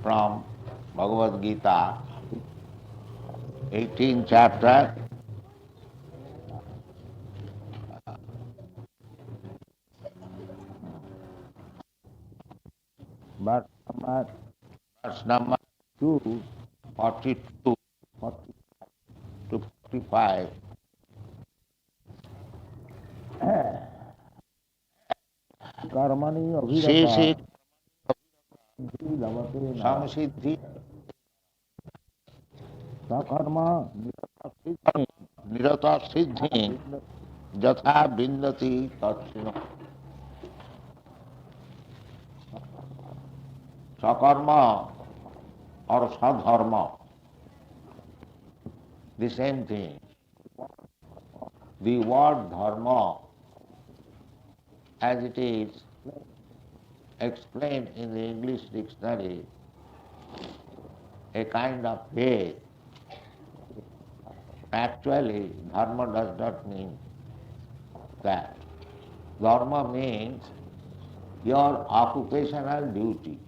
from Bhagavad Geeta, 18th chapter, verse number, verse number 2, 42, 40 to 45. कर्मणि शेषे संसिद्धि सकर्म निरत सिद्धि यथा विन्दति तत्सिनो सकर्म और सधर्म, the same thing. The word dharma, as it is explained in the English dictionary, a kind of faith. Actually, dharma does not mean that. Dharma means your occupational duty,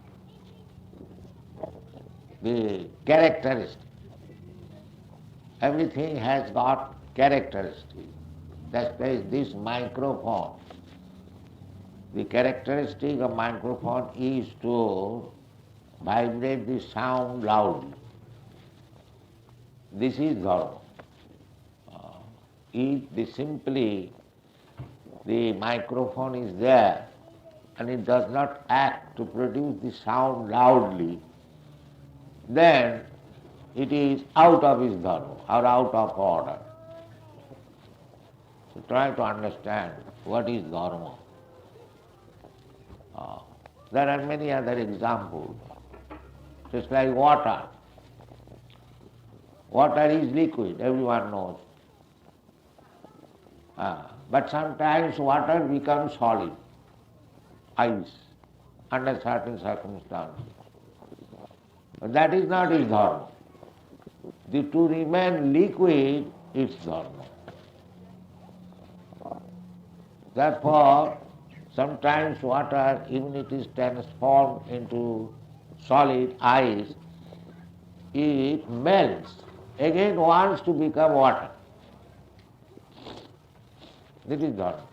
the characteristic. Everything has got characteristic. Just as this microphone, the characteristic of microphone is to vibrate the sound loudly. This is dharma. If simply the microphone is there and it does not act to produce the sound loudly, then it is out of its dharma or out of order. So try to understand what is dharma. There are many other examples, just like water. Water is liquid, everyone knows. But sometimes water becomes solid, ice, under certain circumstances. But that is not its dharma. To remain liquid is dharma. Therefore, sometimes water, even it is transformed into solid ice, it melts, again wants to become water. This is dharma.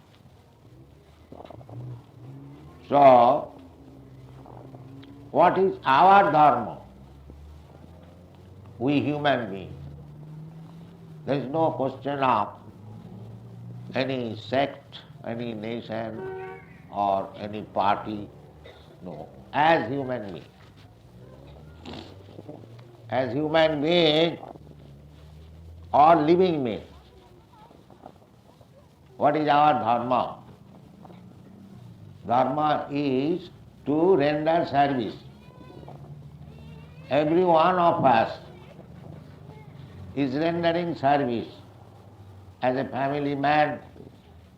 So, what is our dharma? We human beings. There is no question of any sect, any nation, or any party. No. As human beings or living beings, what is our dharma? Dharma is to render service. Every one of us is rendering service. As a family man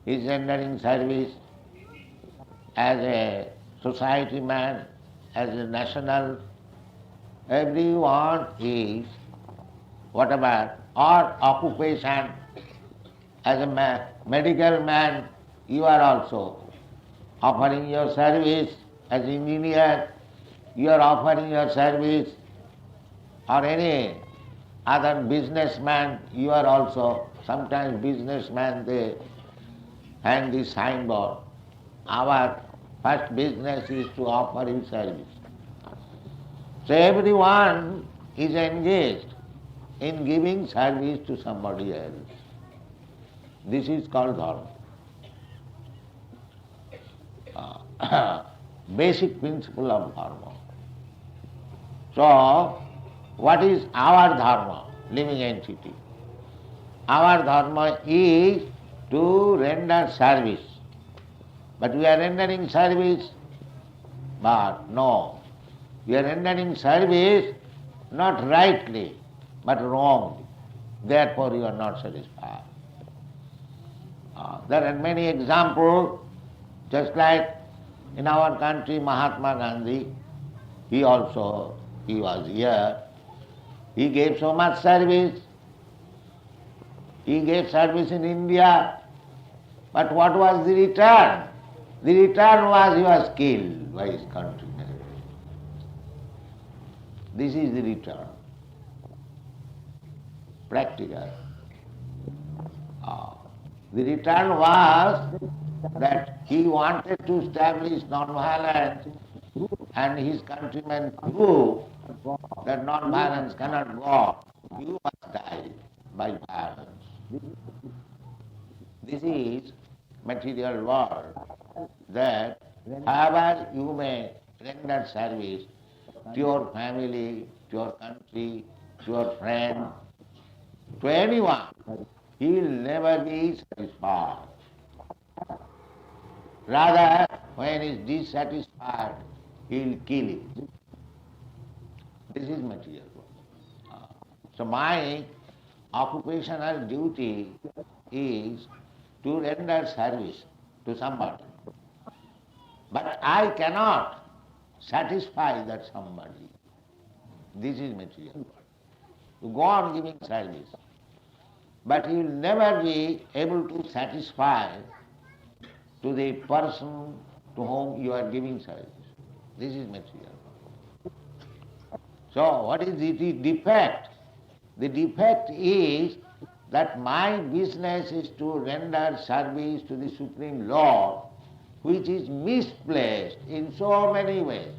is rendering service, as a society man, as a national, everyone is whatever, or occupation. As a medical man, you are also offering your service. As engineer, you are offering your service. Or any other businessman, you are also, sometimes businessmen, they hang this signboard. Our first business is to offer you service. So everyone is engaged in giving service to somebody else. This is called dharma. Basic principle of dharma. So, what is our dharma, living entity? Our dharma is to render service. But we are rendering service, but no. We are rendering service not rightly, but wrongly. Therefore you are not satisfied. There are many examples, just like in our country, Mahatma Gandhi, he was here. He gave so much service. He gave service in India. But what was the return? The return was he was killed by his countrymen. This is the return. Practical. The return was that he wanted to establish non-violence and his countrymen proved that non-violence cannot go on. You must die by violence. This is material world, that however you may render service to your family, to your country, to your friend, to anyone, he will never be satisfied. Rather, when he is dissatisfied, he will kill it. This is material world. So my occupational duty is to render service to somebody. But I cannot satisfy that somebody. This is material world. You go on giving service, but you will never be able to satisfy to the person to whom you are giving service. This is material world. So what is the defect? The defect is that my business is to render service to the Supreme Lord, which is misplaced in so many ways.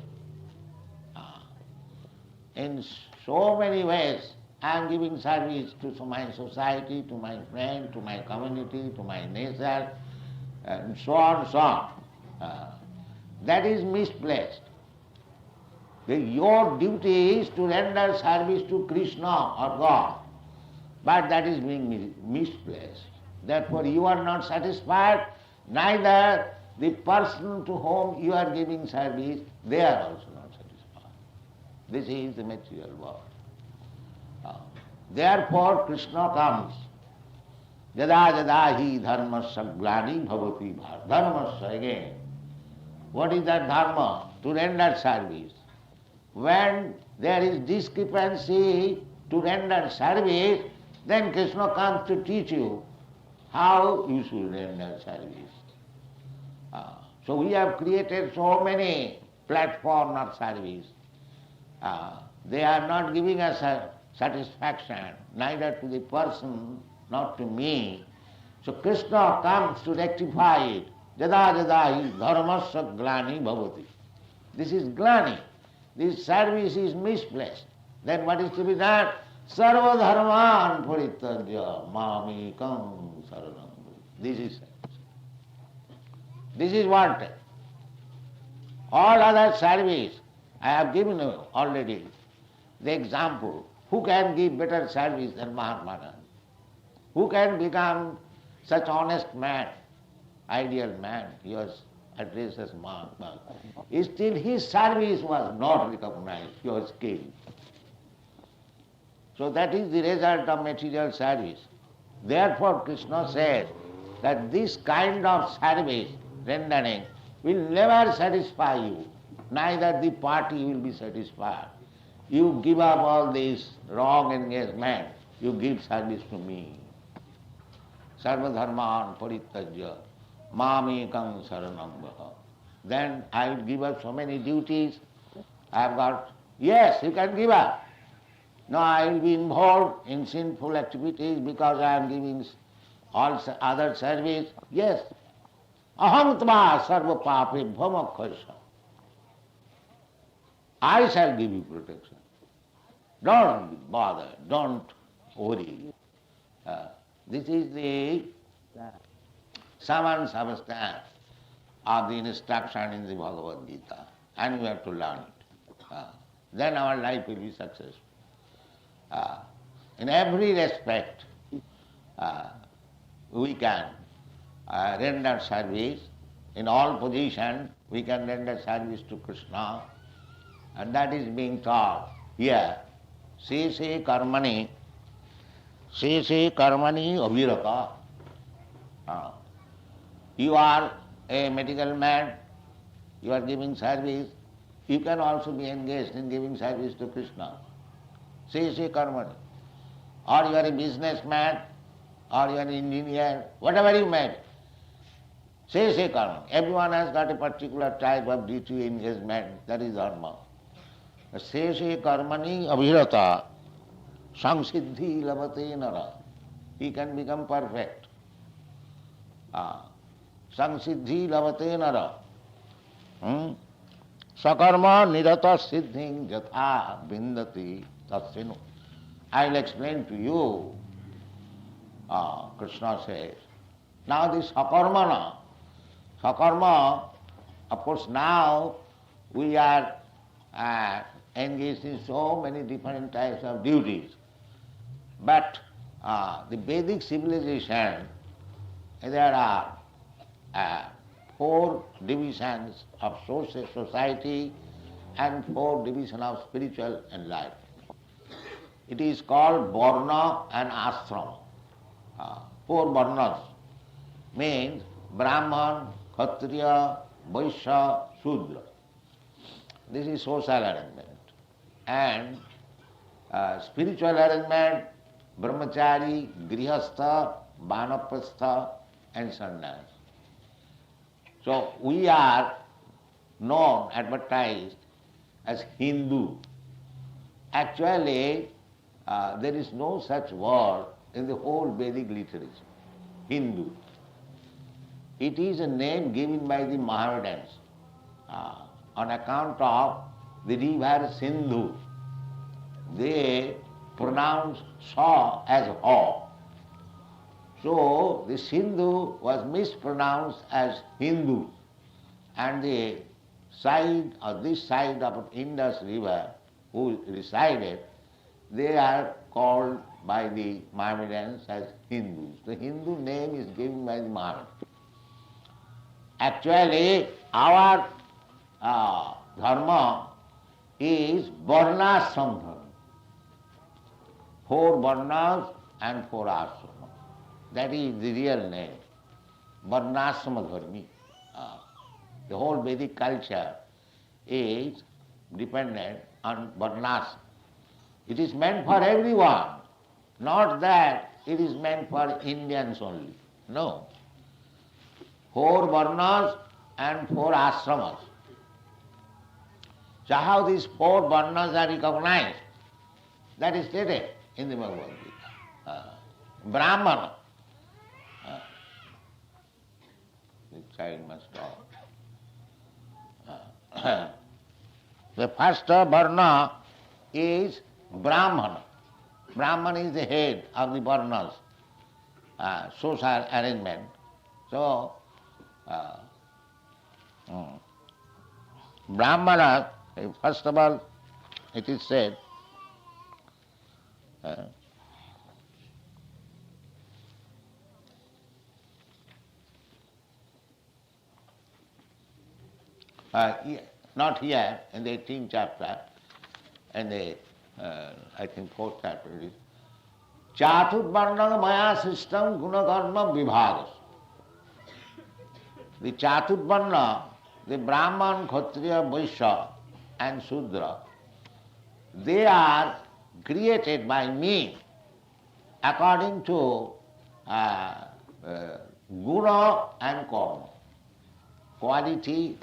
In so many ways, I am giving service to my society, to my friend, to my community, to my nature, and so on, so on. That is misplaced. Your duty is to render service to Krishna or God, but that is being misplaced. Therefore you are not satisfied, neither the person to whom you are giving service, they are also not satisfied. This is the material world. Therefore Krishna comes. Jada jada hi dharmasya glani bhavati bhar. Dharmasya again. What is that dharma? To render service. When there is discrepancy to render service, then Krishna comes to teach you how you should render service. So we have created so many platforms of service. They are not giving us satisfaction, neither to the person, nor to me. So Krishna comes to rectify it. Jada jada hi dharmasya glani bhavati. This is glani. This service is misplaced. Then what is to be done? Sarva dharman parityajya mamekam saranam. This is service. This is what all other service I have given you already. The example. Who can give better service than Mahatma Gandhi? Who can become such honest man, ideal man? He was addressed as Mahatma. Still his service was not recognized. He was killed. So that is the result of material service. Therefore Krishna says that this kind of service rendering will never satisfy you, neither the party will be satisfied. You give up all this wrong engagement, you give service to me. Sarva dharman parityajya mamekam saranam bhava. Then I will give up so many duties. I have got, yes, you can give up. No, I will be involved in sinful activities because I am giving all other service. Yes. Aham tva sarva pape bhamakkhasya. I shall give you protection. Don't bother, don't worry. This is the saman substance of the instruction in the Bhagwat Geeta, and we have to learn it. Then our life will be successful. In every respect, we can render service. In all positions, we can render service to Krishna, and that is being taught here. Se karmani abhirata. You are a medical man, you are giving service, you can also be engaged in giving service to Krishna. Se karmani. Or you are a businessman, or you are an engineer, whatever you may be. Se karmani. Everyone has got a particular type of duty engagement, that is dharma. Seshe karmani abhirata samsiddhi labate nara. He can become perfect. Samsiddhi labate nara. Sakarma nirata siddhing jatha bindati tatsinu. I'll explain to you, Krishna says. Now this sakarmana, sakarma, of course now we are engaged in so many different types of duties. But the Vedic civilization, there are 4 divisions of social society and 4 divisions of spiritual enlightenment. It is called Varna and Ashrama. 4 Varnas means Brahman, Kshatriya, Vaishya, Shudra. This is social arrangement. And spiritual arrangement, Brahmachari, Grihastha, Vanaprastha and Sannyas. So we are known, advertised as Hindu. Actually, there is no such word in the whole Vedic literature, Hindu. It is a name given by the Mohammedans on account of the river Sindhu. They pronounce Sa as Ha. So the Sindhu was mispronounced as Hindu, and the side or this side of Indus river who resided, they are called by the Mohammedans as Hindus. The Hindu name is given by the Mohammedans. Actually, our dharma is varnashram dharma. 4 varnas and 4 ashrama. That is the real name, varnashrama dharmi. The whole Vedic culture is dependent on varnashrama. It is meant for everyone, not that it is meant for Indians only. No. 4 varnas and 4 ashramas. So how these 4 varnas are recognized? That is stated in the Bhagwat Gita. Brahmana. The child must talk. The first varna is Brahmana. Brahmana is the head of the varnas, social arrangement. So, Brahmana, first of all, it is said, not here, in the 18th chapter, and the, I think 4th chapter it is, Chaturvarna maya system gunakarma vibhagas. The Chaturvarna, the Brahman, Kshatriya, Vaishya and Shudra, they are created by me according to guna and karma, quality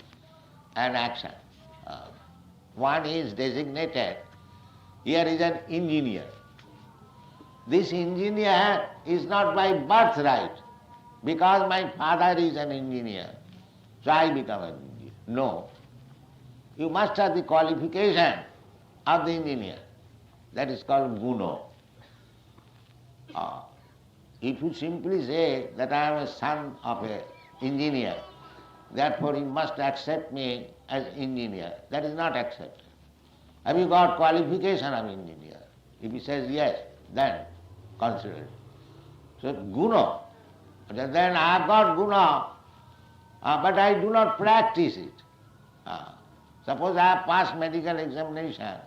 and action. One is designated, here is an engineer. This engineer is not by birthright, because my father is an engineer, so I become an engineer. No. You must have the qualification of the engineer. That is called guna. If you simply say that I am a son of an engineer, therefore you must accept me as engineer, that is not accepted. Have you got qualification of engineer? If he says yes, then consider it. So guna, then I have got guna, but I do not practice it. Suppose I have passed medical examination,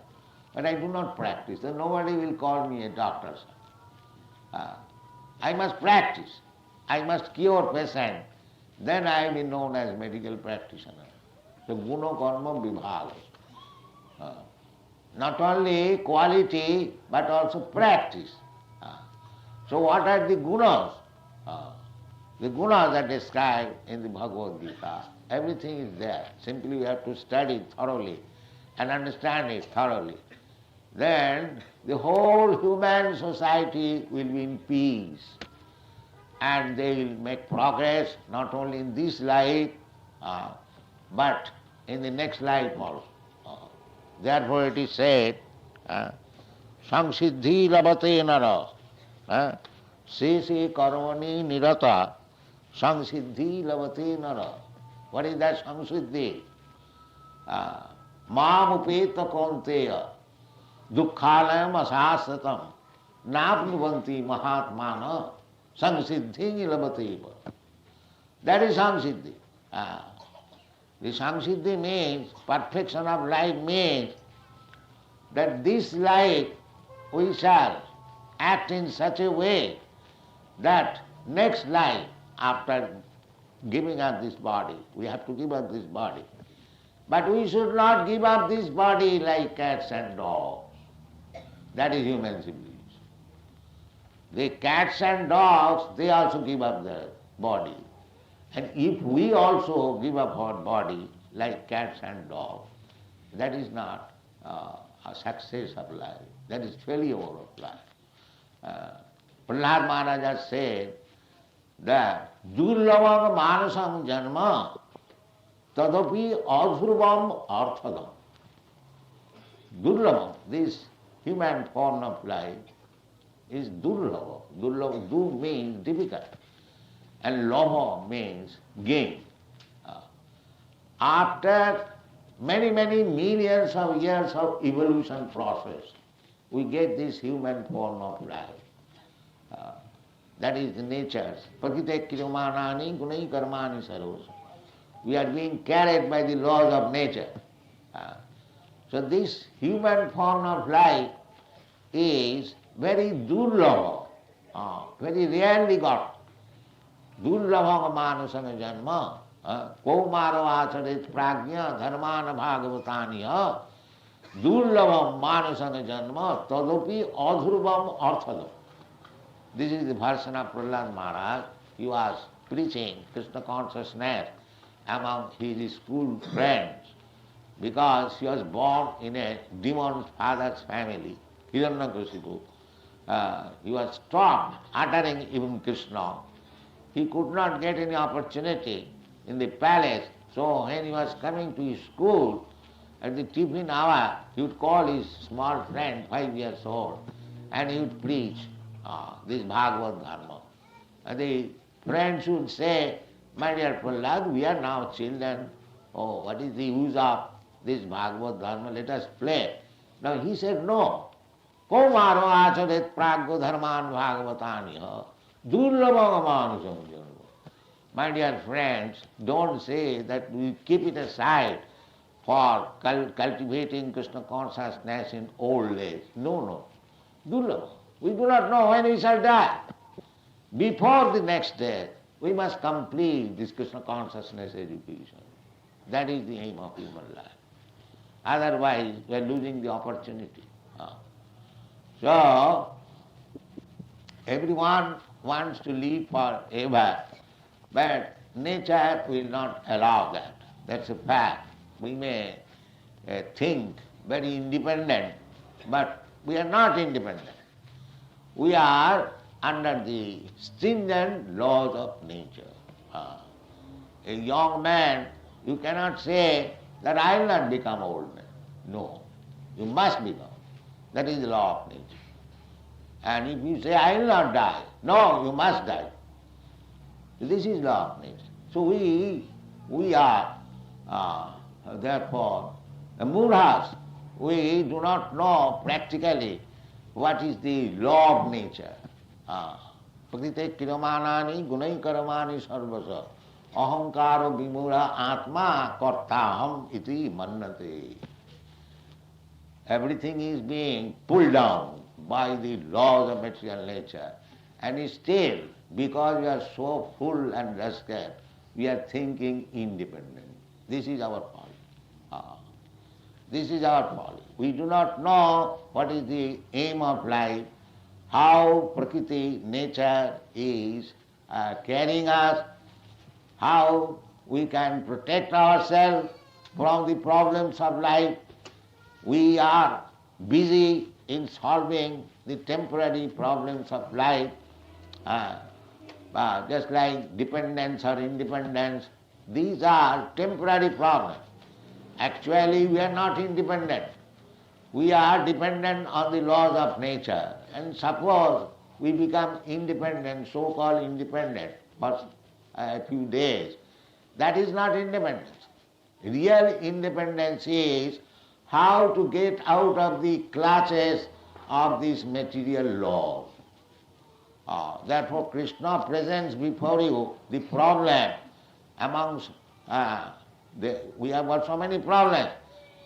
but I do not practice, then nobody will call me a doctor. I must practice. I must cure patient, then I will be known as medical practitioner. So guna karma vibhagas. Not only quality, but also practice. So what are the gunas? The gunas are described in the Bhagwat Gita. Everything is there. Simply we have to study thoroughly and understand it thoroughly, then the whole human society will be in peace and they will make progress not only in this life but in the next life also. Therefore it is said, samsiddhi labate nara, se karmani nirata, samsiddhi labate nara. What is that samsiddhi? Mam upeta kaunteya, dukkhalayam ashasatam, napnuvanti mahatmana, samsiddhi labateva. That is samsiddhi. The samsiddhi means, perfection of life means that this life we shall act in such a way that next life, after giving up this body, we have to give up this body. But we should not give up this body like cats and dogs. That is human civilization. The cats and dogs, they also give up their body. And if we also give up our body like cats and dogs, that is not a success of life. That is failure of life. Prahlad Maharaj has said that durlabam manasam janma tadapi adhurvam arthadam. Durlabam, this human form of life, is durlabam. Durlabam, dur means difficult, and labha means gain. After many millions of years of evolution process, we get this human form of life. That is the nature's. Prakite kriyamanani gunai karmani sarvas. We are being carried by the laws of nature. So this human form of life is very durlabha, very rarely got. Durlabha manasana janma, kaumaro acharit prajna dharmana bhagavataniya, durlabha manasana janma tadapi adhurvam arthadam. This is the version of Prahlad Maharaj. He was preaching Krishna consciousness among his school friends because he was born in a demon's father's family, Hiranyakashipu. He was stopped uttering even Krishna. He could not get any opportunity in the palace, so when he was coming to his school, at the tiffin hour, he would call his small friend, 5 years old, and he would preach this Bhagwat Dharma. And the friends would say, my dear Prahlad, we are now children. Oh, what is the use of this Bhagwat Dharma? Let us play. Now he said, no. Kaumaro acharet pragya dharman bhagavataniha durlabhagamanusam janma. My dear friends, don't say that we keep it aside for cultivating Krishna consciousness in old age. No. Durlabha. We do not know when we shall die. Before the next death, we must complete this Krishna consciousness education. That is the aim of human life. Otherwise, we are losing the opportunity. So, everyone wants to live forever, but nature will not allow that. That's a fact. We may think very independent, but we are not independent. We are under the stringent laws of nature. A young man, you cannot say that I will not become old man. No, you must become. That is the law of nature. And if you say I will not die, no, you must die. This is law of nature. So we are therefore the murhas. We do not know practically what is the law of nature. Prakrite kiramanani gunai karamani sarvasa ahankaro vimura atma kartaham iti mannate. Everything is being pulled down by the laws of material nature, and still, because we are so full and rascal, we are thinking independent. This is our folly. This is our folly. We do not know what is the aim of life, how Prakriti, nature is carrying us, how we can protect ourselves from the problems of life. we are busy in solving the temporary problems of life, uh, just like dependence or independence. These are temporary problems. Actually, we are not independent. We are dependent on the laws of nature. And suppose we become independent, so-called independent, for a few days, that is not independence. Real independence is how to get out of the clutches of these material laws. Therefore, Krishna presents before you the problem amongst, we have got so many problems,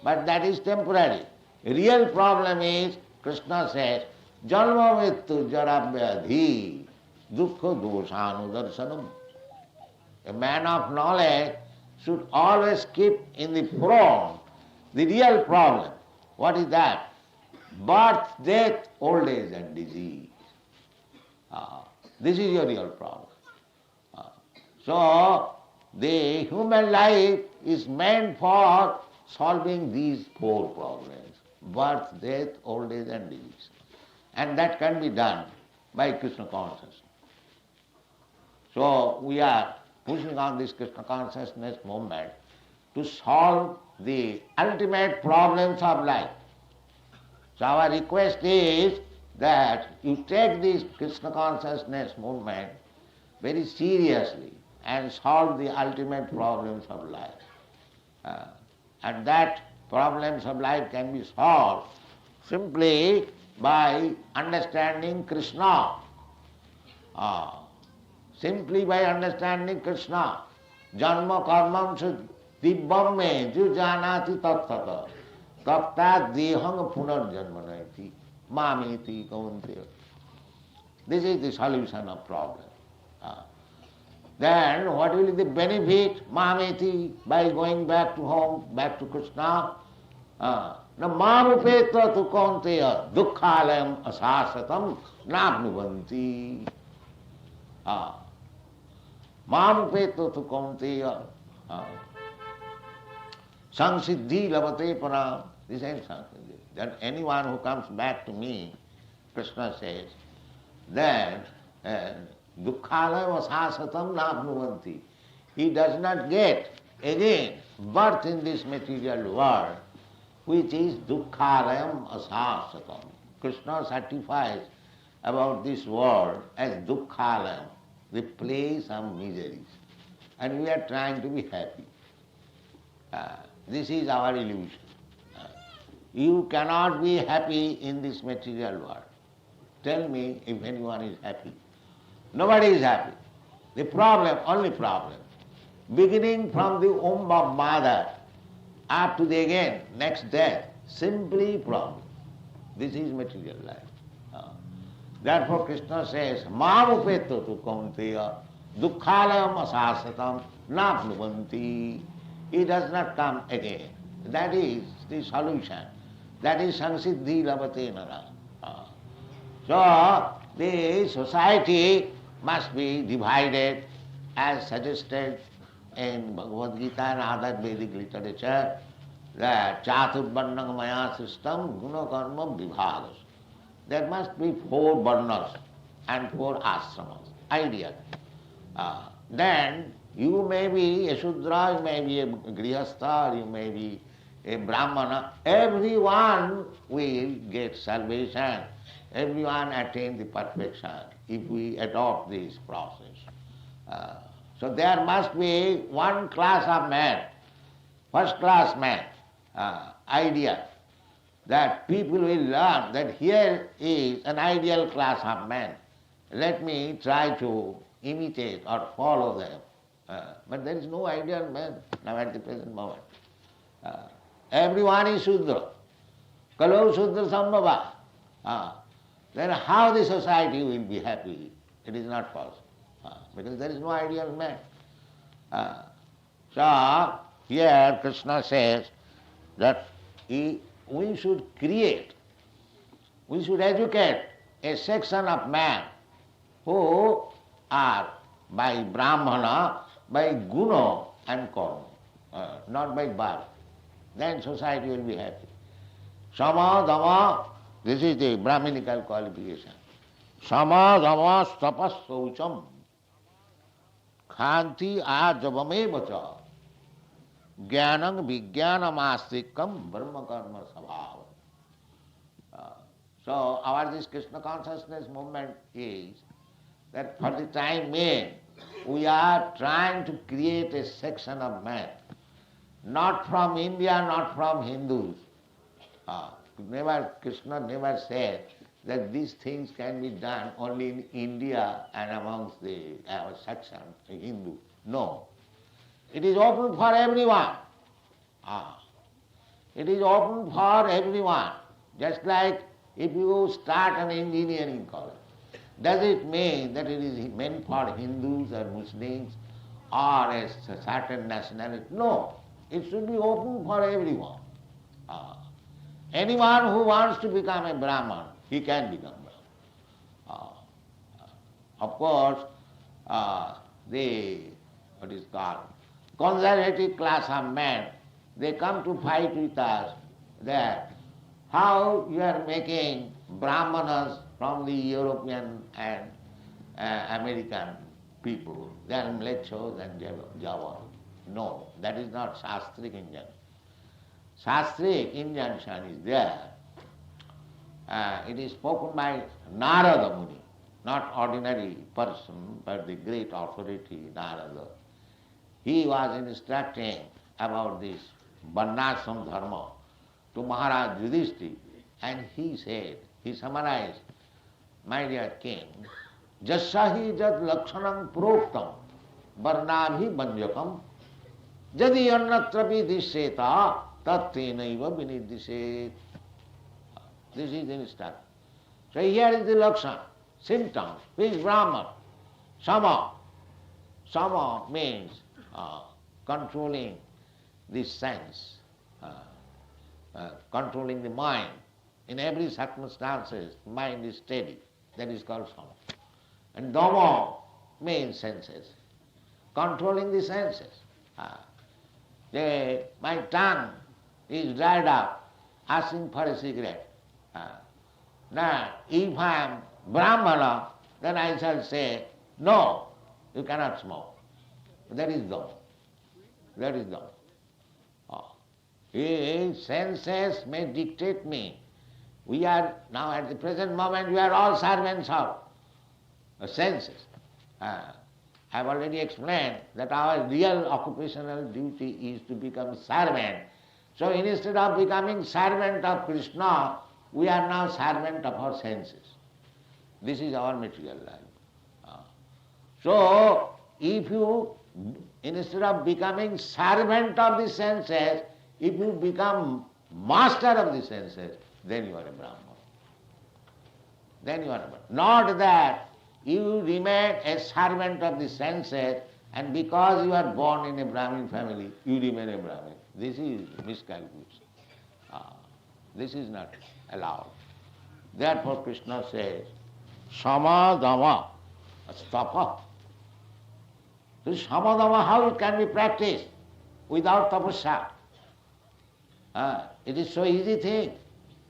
but that is temporary. Real problem is, Krishna says, Janma Mrityu Jara Vyadhi Dukkha Doshanu Darsanam. A man of knowledge should always keep in the front the real problem. What is that? Birth, death, old age and disease. This is your real problem. So, the human life is meant for solving these four problems: birth, death, old age and disease. And that can be done by Krishna consciousness. So, we are pushing on this Krishna consciousness movement to solve the ultimate problems of life. So our request is that you take this Krishna consciousness movement very seriously and solve the ultimate problems of life. And that problems of life can be solved simply by understanding Krishna. Simply by understanding Krishna. Janma karmam dibbam me ju janati tattata tapta dehang punarjanmanaiti mamiti kaunteya. This is the solution of problem. Then what will be the benefit? Mamiti, by going back to home, back to Krishna. Na mamupeta tu kaunteya dukkhalayam asasatam nabnuvanti. Mamupeta tu kaunteya Samsiddhi lavate param. This ain't Samsiddhi. That anyone who comes back to me, Krishna says, then dukkhalayam asasatam nabnuvanti. He does not get again birth in this material world, which is dukkhalayam asasatam. Krishna certifies about this world as dukkhalayam, the place of miseries. And we are trying to be happy. This is our illusion. You cannot be happy in this material world. Tell me if anyone is happy. Nobody is happy. The problem, only problem, beginning from the womb of mother up to the again, next death, simply problem. This is material life. Therefore Krishna says, Mamupeto tu kaunteya dukkhalayam asasatam napnuvanti. He does not come again. That is the solution. That is samsiddhi lavate nara. So the society must be divided as suggested in Bhagwat Geeta and other Vedic literature, that chaturvarnam maya system guna karma vibhagas. There must be 4 varnas and 4 ashramas, ideal. Then you may be a Shudra, you may be a Grihastha, you may be a Brahmana. Everyone will get salvation. Everyone attain the perfection if we adopt this process. So there must be one class of man, first class man, idea, that people will learn that here is an ideal class of man. Let me try to imitate or follow them. But there is no ideal man now at the present moment. Everyone is Shudra. Kalau Shudra Sambhava. Then how the society will be happy? It is not possible. Because there is no ideal man. So here Krishna says that we should create, we should educate a section of man who are by Brahmana, by guna and karma, not by birth. Then society will be happy. Sama, dama, this is the Brahminical qualification. Sama, dama, tapas, saucham, khanti, ajavame vacha, jnanam, vijnanam, astikam, brahma karma sabhava. So our this Krishna consciousness movement is that for the time being we are trying to create a section of man, not from India, not from Hindus. Krishna never said that these things can be done only in India and amongst our section, the Hindu. No. It is open for everyone. It is open for everyone. Just like if you start an engineering college, does it mean that it is meant for Hindus or Muslims or a certain nationality? No. It should be open for everyone. Anyone who wants to become a Brahman, he can become Brahman. Of course, the what is called conservative class of men, they come to fight with us that how you are making Brahmanas from the European and American people, they are mlechos and Java. No, that is not Shastric injunction. Shastric injunction is there. It is spoken by Narada Muni, not ordinary person, but the great authority Narada. He was instructing about this Varnashram Dharma to Maharaj Yudhishthira, and he said, he summarized, my dear king, Jasyahi jad lakshanam proktam varnabhi banjakam jadi annatrapi diseta tattenaiva viniddiset. This is the instruction. So here is the lakshan, symptom, which Brahman, sama. Sama means controlling the sense, controlling the mind. In every circumstances, mind is steady. That is called sama. And dhamma means senses, controlling the senses. My tongue is dried up, asking for a cigarette. Now, if I am Brahmana, then I shall say, no, you cannot smoke. That is dhamma. That is dhamma. His senses may dictate me. We are now at the present moment, we are all servants of senses. I have already explained that our real occupational duty is to become servant. So instead of becoming servant of Krishna, we are now servant of our senses. This is our material life. So if you, instead of becoming servant of the senses, if you become master of the senses, then you are a Brahman. Then you are a Brahman. Not that you remain a servant of the senses, and because you are born in a Brahmin family, you remain a Brahmin. This is miscalculation. This is not allowed. Therefore Krishna says, Sama Dhamma Stapa. This Sama Dhamma, how it can be practiced without tapasya? It is so easy thing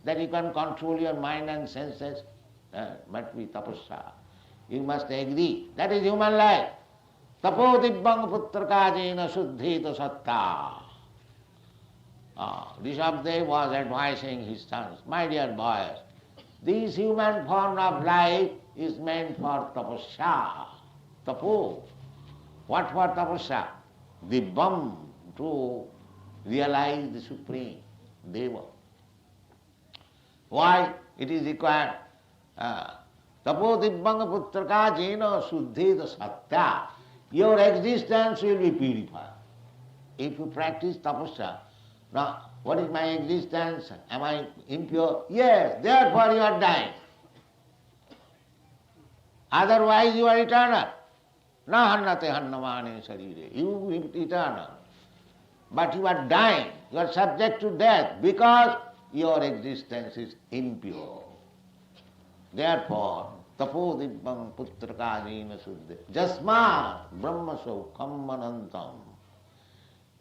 that you can control your mind and senses, but with tapasya. You must agree. That is human life. Tapo dibbang putrakajena suddhita satta. Rishabdev was advising his sons, my dear boys, this human form of life is meant for tapasya. Tapo. What for tapasya? Dibbam, to realize the Supreme Deva. Why it is required? Tapo dibbang putraka jena suddhita satya. Your existence will be purified. If you practice tapasya, now what is my existence? Am I impure? Yes, therefore you are dying. Otherwise you are eternal. Na hannate hannamane sarire. You are eternal. But you are dying. You are subject to death because your existence is impure. Therefore, tapo dibbam putrakajena suddhe. Jasmat brahma saukham anantam.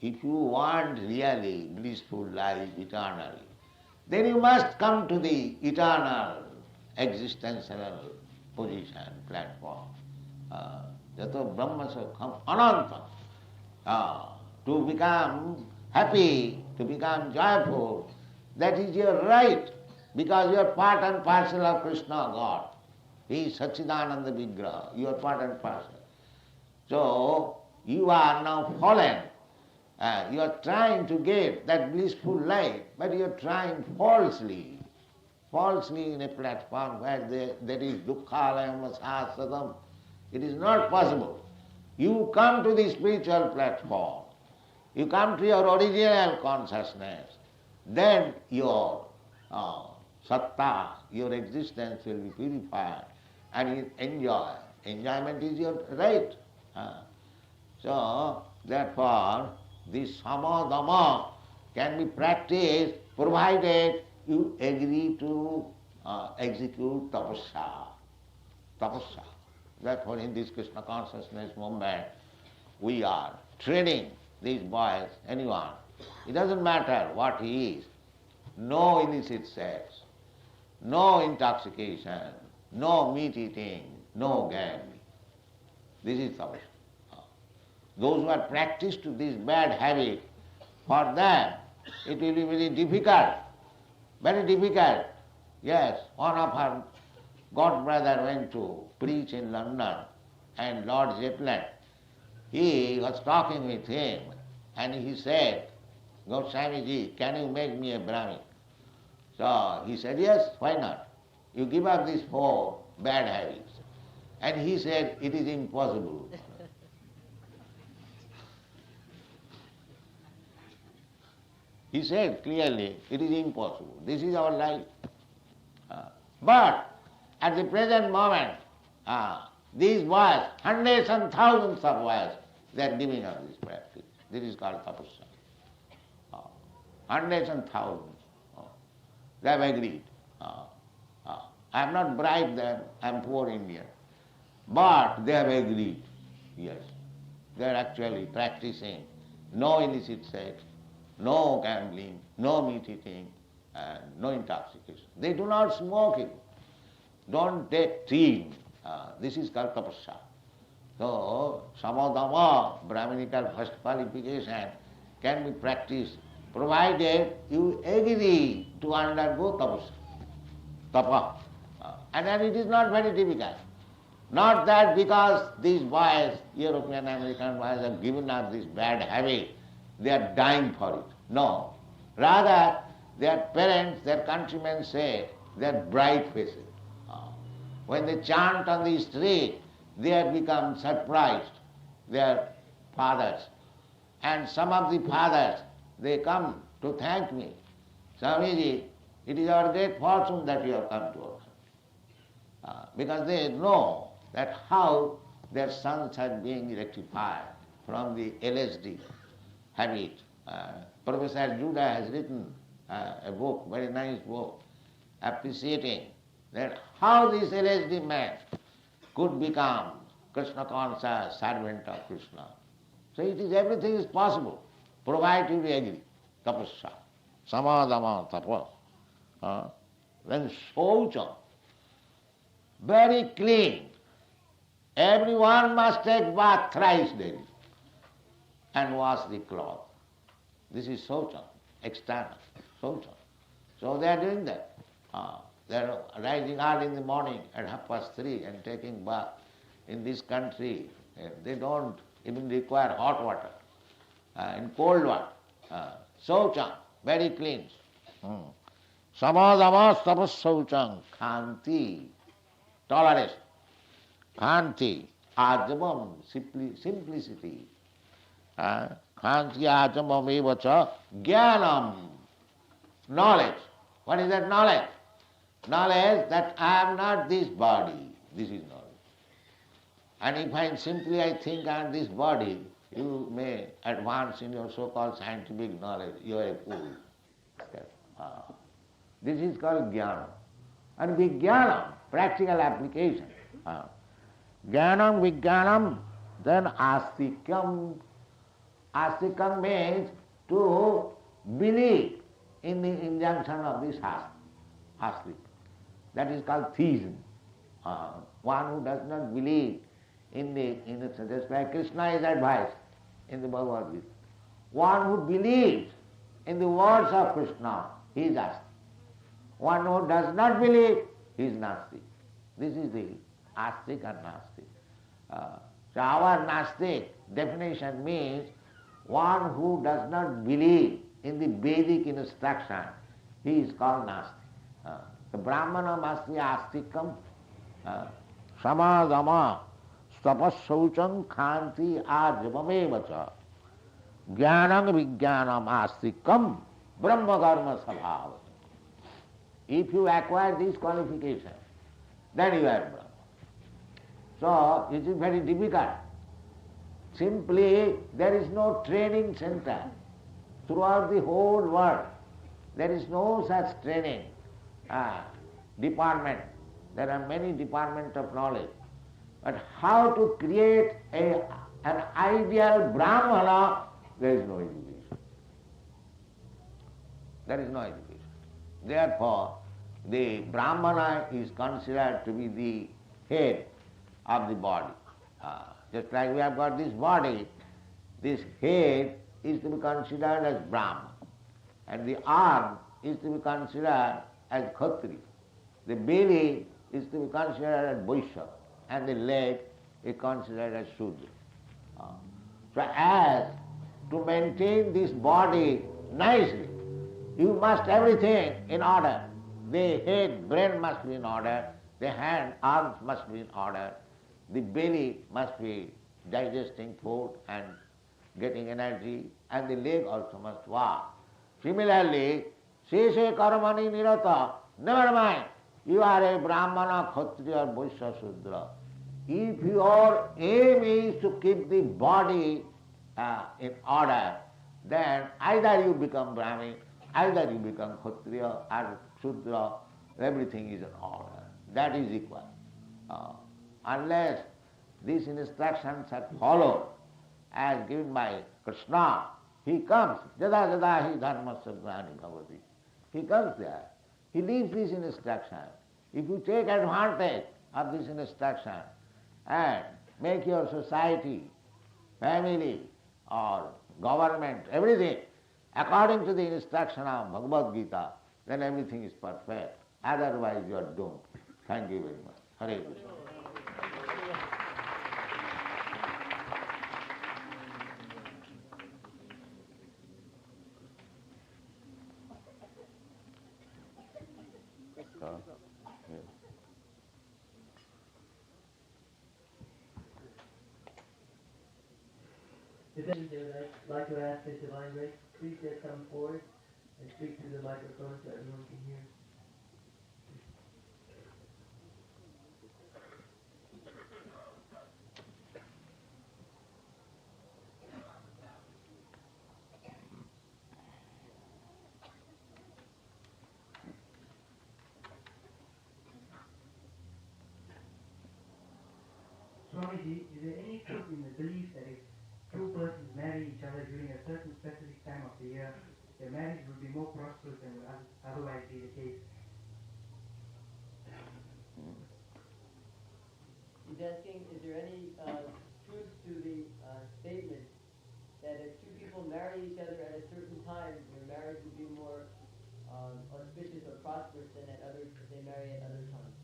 If you want really blissful life eternally, then you must come to the eternal existential position, platform. Jato Brahma Sukham Ananta. To become happy, to become joyful, that is your right, because you are part and parcel of Krishna, God. He is Satchidananda Vigraha, you are part and parcel. So, you are now fallen. You are trying to get that blissful life, but you are trying falsely in a platform where there is dukkhalayam sasadam. It is not possible. You come to the spiritual platform, you come to your original consciousness, then your satta, your existence will be purified and you enjoy. Enjoyment is your right. So, therefore, this samadama can be practiced provided you agree to execute tapasya. Tapasya. Therefore, in this Krishna consciousness movement, we are training these boys, anyone. It doesn't matter what he is. No illicit sex, no intoxication, no meat eating, no gambling. This is tapasya. Those who are practiced this bad habit, for them it will be very difficult. Very difficult. Yes, one of our god brother went to preach in London, and Lord Zetland, he was talking with him, and he said, Goswamiji, can you make me a Brahmin? So he said, yes, why not? You give up these 4 bad habits. And he said, it is impossible. He said clearly, it is impossible. This is our life. But at the present moment, these boys, hundreds and thousands of boys, they are giving up this practice. This is called tapasya. Hundreds and thousands. They have agreed. I have not bribed them, I am poor Indian. But they have agreed, yes. They are actually practicing no illicit sex, no gambling, no meat eating, and no intoxication. They do not smoke it. Don't take tea. This is called tapasya. So, samadama, Brahminical first qualification, can be practiced provided you agree to undergo tapasya. Tapa. And then it is not very difficult. Not that because these boys, European, American boys, have given up this bad habit, they are dying for it. No. Rather, their parents, their countrymen say, they are bright faces. When they chant on the street, they have become surprised, their fathers. And some of the fathers, they come to thank me. Swamiji, it is our great fortune that you have come to us. Because they know that how their sons are being rectified from the LSD habit. Professor Judah has written a book, very nice book, appreciating that how this LSD man could become Krishna conscious servant of Krishna. So everything is possible, provided you agree. Tapasya. Samadama tapa. Then shaucha. Very clean. Everyone must take bath thrice daily and wash the cloth. This is shaucha, external shaucha. So they are doing that. They are rising early in the morning at 3:30 and taking bath. In this country, they don't even require hot water. In cold water. Shaucha, very clean. Samadama tapas shaucham, khanti, tolerance. Khanti, ajamam, simplicity. Khanti ajamam evacha, jnanam, knowledge. What is that knowledge? Knowledge that I am not this body. This is knowledge. And if I think I am this body, you may advance in your so-called scientific knowledge. You are a fool. This is called jnana. And vijnanam, practical application. Jnanam, vijnanam, then astikam. Astikam means to believe in the injunction of this asleep. That is called theism. One who does not believe in the just like Krishna is advised in the Bhagwat Gita. One who believes in the words of Krishna, he is asleep. One who does not believe, he is nastic. This is the astic and nastic. So our nastic definition means one who does not believe in the Vedic instruction, he is called nastic. The Brahmana masti astikam samadama tapasaucham khanti ajvameva jnanam vijnanam astikam brahma karma sabhava. If you acquire these qualifications, then you are Brahma. So it is very difficult. Simply there is no training center throughout the whole world. There is no such training department. There are many departments of knowledge. But how to create an ideal Brahmana, there is no education. There is no education. Therefore, the Brahmana is considered to be the head of the body. Just like we have got this body, this head is to be considered as Brahma, and the arm is to be considered as Khatri, the belly is to be considered as Vaishya, and the leg is considered as Shudra. So as to maintain this body nicely, you must everything in order. The head, brain must be in order, the hand, arms must be in order, the belly must be digesting food and getting energy, and the leg also must walk. Similarly, Sheshe Karmani Nirata, never mind, you are a Brahmana, Kshatriya, Vaishya, Shudra. If your aim is to keep the body in order, then either you become Brahmin, either you become Kshatriya or Shudra, everything is in order. That is equal. Unless these instructions are followed as given by Krishna, he comes, jada jada hi dharmasya grani bhavati. He comes there. He leaves this instruction. If you take advantage of this instruction and make your society, family or government, everything according to the instruction of Bhagwat Gita, then everything is perfect. Otherwise you are doomed. Thank you very much. Hare Krishna. If any they would like to ask His Divine Grace, please just come forward and speak to the microphone so everyone can hear. Swamiji, is there any truth in the belief that if two persons marry each other during a certain specific time of the year, their marriage would be more prosperous than would otherwise be the case? He's asking, is there any truth to the statement that if two people marry each other at a certain time, their marriage would be more auspicious or prosperous than at others if they marry at other times?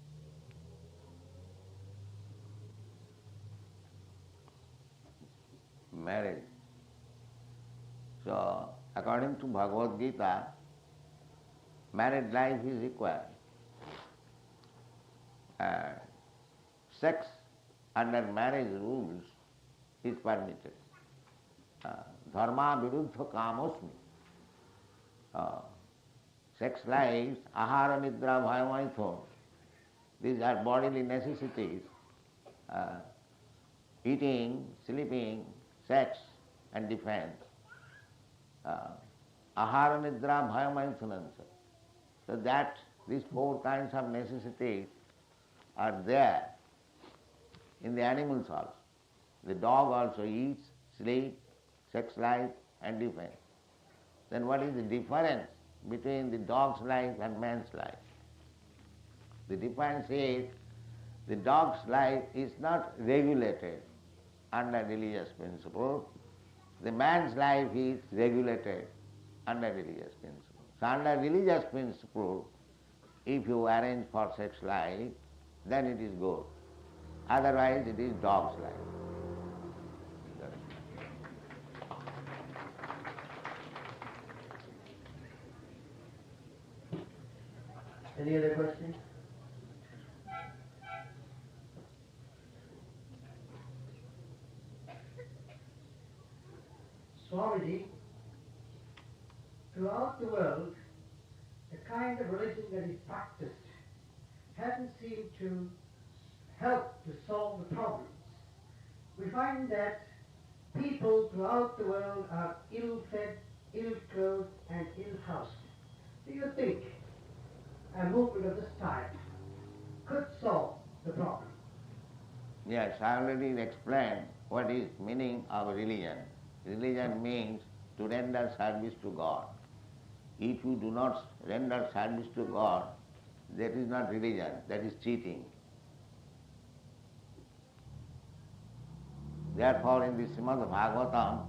Marriage. So, according to Bhagavad Gita, married life is required. Sex under marriage rules is permitted. Dharma viruddha kamosmi. Sex life, ahara, nidra, bhayamaitho, these are bodily necessities. Eating, sleeping, sex and defense. Ahara, nidra, bhayamaithanansa. So that these four kinds of necessities are there in the animals also. The dog also eats, sleeps, sex life and defense. Then what is the difference between the dog's life and man's life. The difference is the dog's life is not regulated under religious principle. The man's life is regulated under religious principle. So under religious principle, if you arrange for sex life, then it is good. Otherwise it is dog's life. Any other questions? Swamiji, throughout the world, the kind of religion that is practiced hasn't seemed to help to solve the problems. We find that people throughout the world are ill-fed, ill-clothed, and ill-housed. Do you think a movement of this type could solve the problem? Yes, I already explained what is meaning of religion. Religion means to render service to God. If you do not render service to God, that is not religion, that is cheating. Therefore in the Srimad Bhagavatam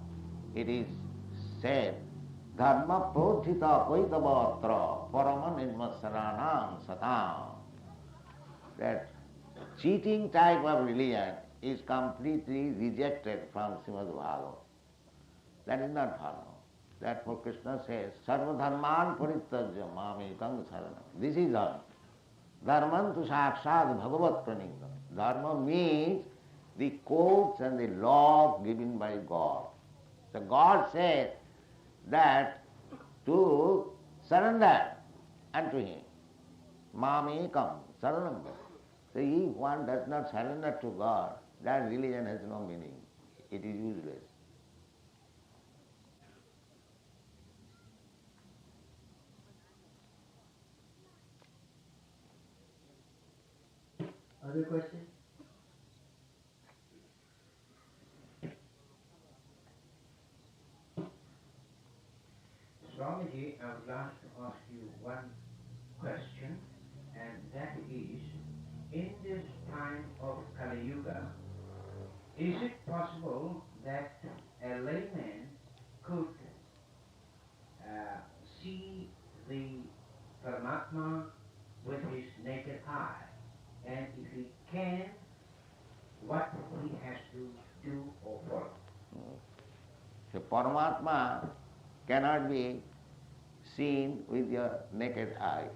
it is said, Dharma prodhita koitavatra parama nirmasaranam satam. That cheating type of religion is completely rejected from Srimad Bhagavatam. That is not dharma. Therefore Krishna says, Sarva dharman parityajya mamekam saranam. This is dharma. Dharman tu sakshat bhagavat praningam. Dharma means the codes and the laws given by God. So God says that to surrender unto Him. Mamekam saranam. So if one does not surrender to God, that religion has no meaning. It is useless. Other questions? Swamiji, I would like to ask you one question, and that is, in this time of Kali Yuga, is it possible that a layman could see the Paramatma with his naked eye? And if he can, what he has to do or follow? The Paramatma cannot be seen with your naked eye.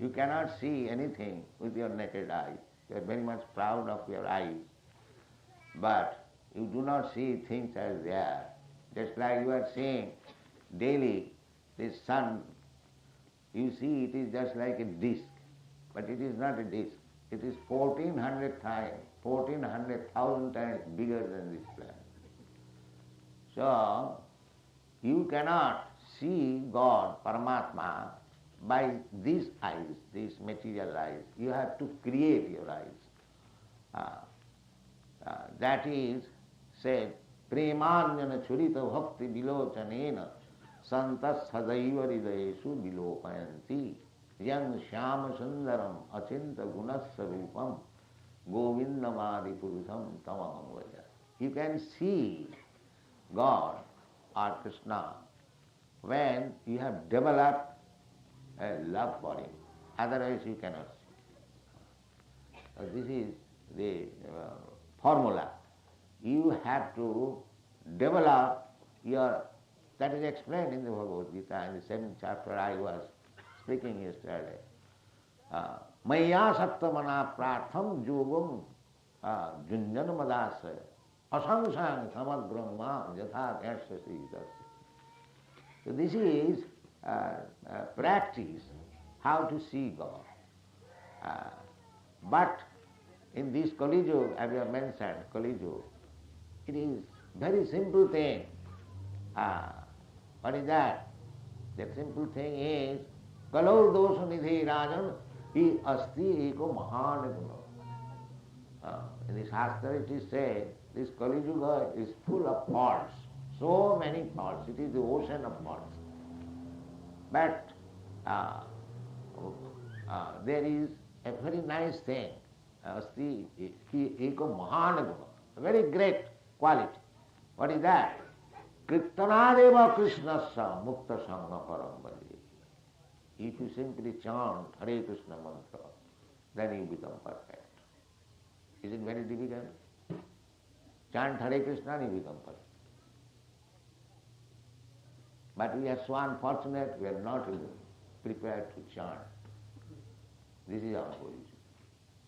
You cannot see anything with your naked eye. You are very much proud of your eyes. But you do not see things as they are. Just like you are seeing daily the sun, you see it is just like a disc. But it is not a disc. It is 1400 times, 1400,000 times bigger than this planet. So, you cannot see God, Paramatma, by these eyes, these material eyes. You have to create your eyes. That is said, Premanyana churita bhakti vilochanena santas sadaiva hridayeshu vilopayanti yang shyama sundaram achinta gunasarupam govindamadi purusham tamaham vaja. You can see God or Krishna when you have developed a love for Him. Otherwise you cannot see. This is the formula. You have to develop your, that is explained in the Bhagavad Gita in the 7th chapter I was speaking yesterday. Maya sattamana pratham yogam junjana madasaya asangsang samagrama yatha kasya. So this is practice how to see God. But in this Kali Yuga, as you have mentioned, Kali Yuga, it is very simple thing. What is that? The simple thing is, Kalau dosha nidhi rajan, hi asti eko mahanaguna. In the Shastra it is said, this Kali Yuga is full of faults, so many faults. It is the ocean of faults. But there is a very nice thing, asti eko mahan guna, a very great quality. What is that? Kirtanadeva Krishnasya mukta sangha parambali. If you simply chant Hare Krishna mantra, then you become perfect. Is it very difficult? Chant Hare Krishna and you become perfect. But we are so unfortunate, we are not even prepared to chant. This is our position.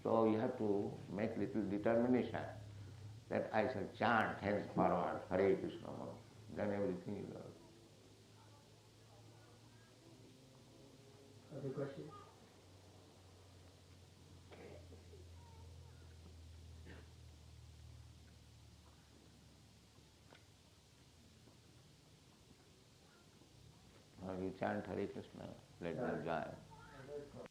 So you have to make little determination that I shall chant henceforward Hare Krishna mantra. Then everything is all. Other questions? Now you chant Hare Krishna, let them join.